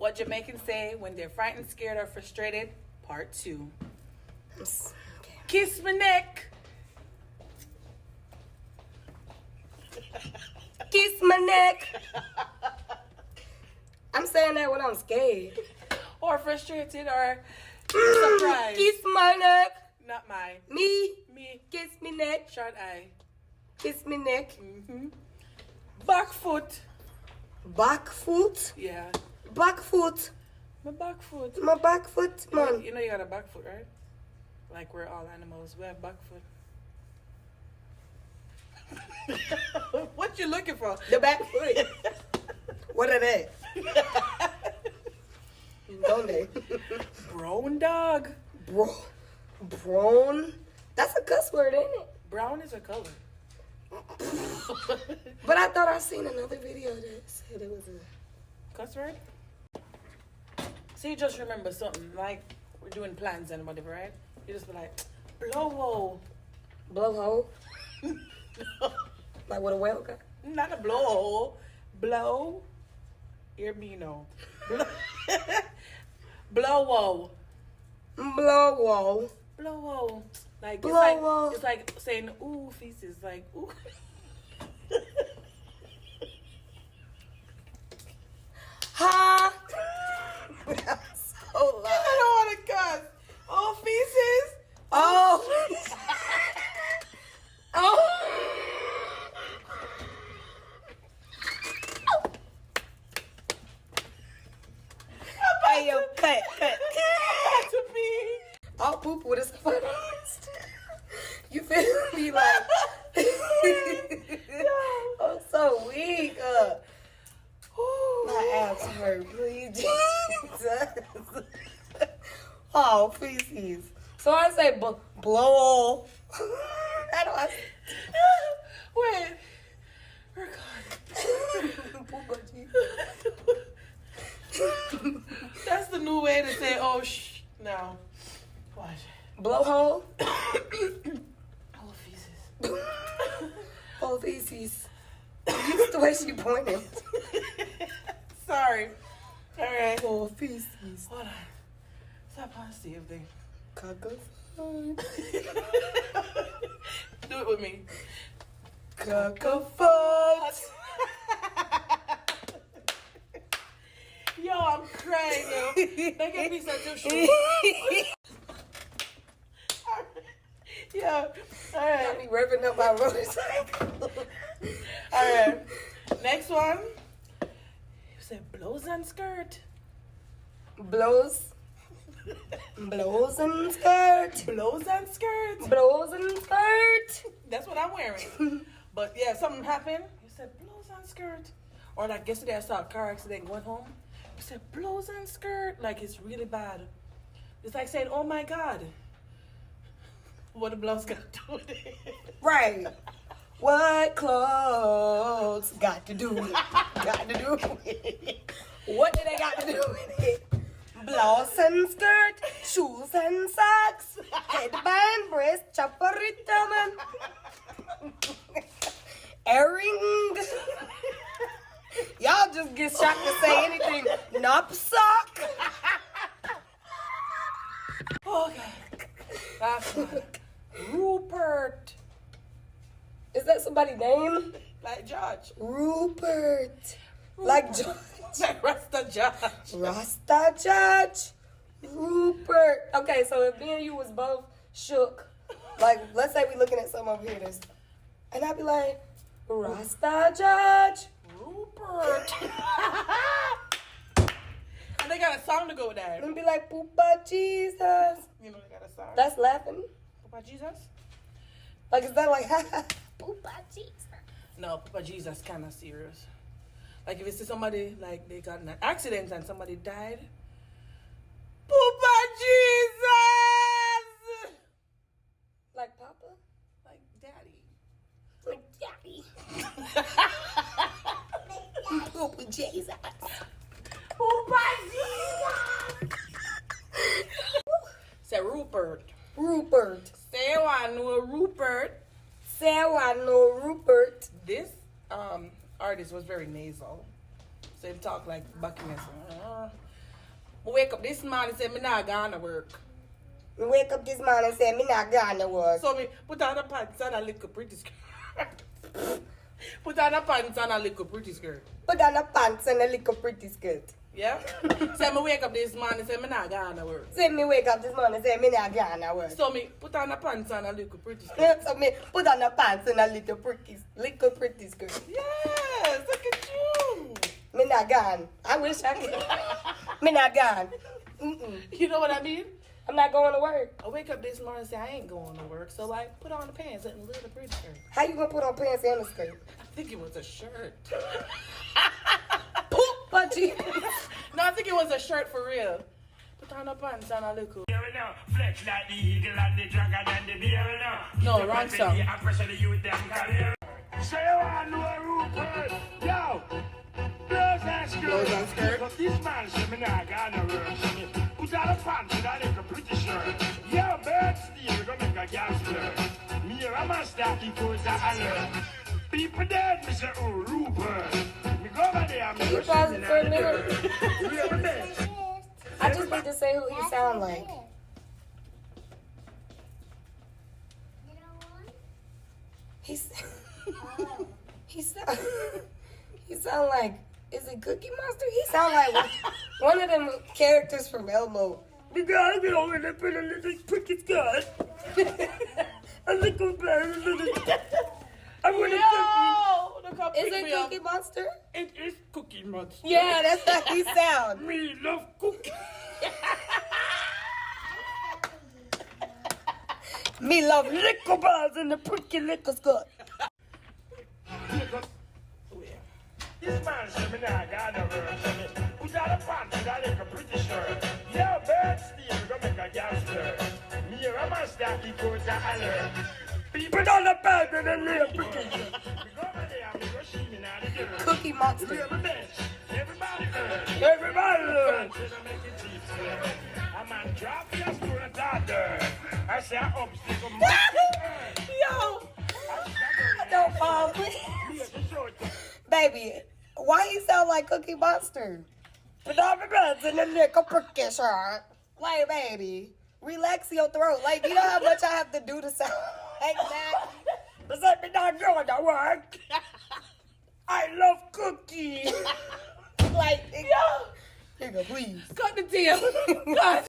What Jamaicans say when they're frightened, scared, or frustrated. Part 2. Okay. Kiss my neck. Kiss my neck. I'm saying that when I'm scared. Or frustrated or surprised. Kiss my neck. Not mine. Me. Me. Kiss me neck. Short eye. Kiss me neck. Mm-hmm. Back foot. Back foot. Yeah. Back foot. My back foot. My back foot, man. You know you got a back foot, right? Like we're all animals. We have back foot. What you looking for? The back foot. What are they? Don't they? Brown dog. Brown. That's a cuss word, ain't it? Brown is a color. But I thought I seen another video that said it was a Cuss word? So you just remember something, like we're doing plans and whatever, right? You just be like, blow blowhole. No, Like what a whale got. not a blow. Blow. Hear me no. Blow. Blowhole. Blow. Like Blow. it's like saying ooh feces, like ooh. Ha! I'm so loud. I don't want to cuss. Oh feces. Oh. Oh. Hey, yo, cut. To me. I'll poop with a spoon. You feel me? Like, I'm so weak. My abs hurt, please, Jesus. Oh, feces. So I say blow. How do I? Wait. Record. That's the new way to say oh shh. No. Watch. Blowhole. Oh feces. Oh, feces. It's the way she pointed. Sorry. All right. Oh, feces. Hold on. Stop on the same thing. Caca. Do it with me. Caca. Yo, I'm crying, yo. They get me such a shoe. Yeah. All Got right. me revving up my motorcycle. All right. Next one. You said blows and skirt. Blows. Blows and skirt. Blows and skirt. Blows and skirt. That's what I'm wearing. But yeah, something happened. You said blows and skirt. Or like yesterday I saw a car accident going home. You said blows and skirt. Like it's really bad. It's like saying, oh my God. What the blows got to do with it? Right. What clothes got to do with it? What do they got to do with it? Blouse and skirt, shoes and socks, headband, breast, chaparrita, man. Earring. Y'all just get shocked to say anything. Knapsack. Okay. That's one. Rupert. Is that somebody's name? Like George. Rupert. Like George. Like Rasta George. Rasta Judge. Rupert. Okay, so if me and you was both shook, like let's say we looking at some over here, and I'd be like, Rasta Judge. Rupert. And they got a song to go with that. And be like, Poopa Jesus. You know they got a song. That's laughing. Papa Jesus? Like, is that like, Poopa Jesus? No, Papa Jesus kind of serious. Like if you see somebody like they got in an accident and somebody died. Papa Jesus! Like Papa? Like Daddy. Like Daddy. Poopa Jesus. Papa Jesus! Say Rupert. Rupert. Say one no Rupert. Say one no Rupert. This artist was very nasal. So he talked like Buckingham. I wake up this morning and say me not going to work. Me wake up this morning and say me not going to work. So me put on the pants and a little pretty skirt. Put on the pants and a little pretty skirt. Put on the pants and a little pretty skirt. Yeah? Say me wake up this morning and say me not going to work. Say me wake up this morning and say me not going to work. So me put on the pants and a little pretty skirt. So me put on the pants and a little pretty skirt. Yes, look at you. Me not gone. I wish I could. Me not gone. Mm-mm. You know what I mean? I'm not going to work. I wake up this morning and say I ain't going to work. So I put on the pants and a little pretty skirt. How you gonna put on pants and a skirt? I think it was a shirt. Poop, budgie. No, I think it was a shirt for real. Put on the pants and a little. Flex like the eagle and the dragon and the bear now. No, wrong song. Say you want to know a Rupert? Yo! Blows and skirt. But this man say me not gonna work. Put on a pants and a little pretty shirt. Yo, bird steal, we gonna make a gas flirt. Me and a master, he goes a alert. People dead, me say, oh, Rupert. Me go over there, me go pause see it me for a now. minute? You hear me there? I just need to say who he sound like. He's he sound like, is it Cookie Monster? He sound like one of them characters from Elmo. We gotta get over there, put a little pretty skirt. A little bird, a little. I want Yo, look how Is big it we are. Cookie Monster? It is Cookie Monster. Yeah, that's how he sound. Me love cookie. Me love liquor bars and the pretty liquor skirt. This man said me nah gonna work. Put on a pants and a little pretty shirt. Yo, bird steal, we gonna make a gas flirt. Me and a master, he goes a alert. Put on the pants and a little pretty shirt. We go over there and we go see me now the dirt. Cookie We Monster. have a bench. Everybody earn. Everybody learn. A man drop just to a daughter. I say I obstacle. Yo, Don't fall, please. Baby, why he sound like Cookie Monster? Put on the pants and a little pretty shirt. Like, baby, relax your throat. Like, you know how much I have to do to sound like that? Does that mean I'm going to work? I love cookie. Like, yo, nigga, please. cut the deal. God.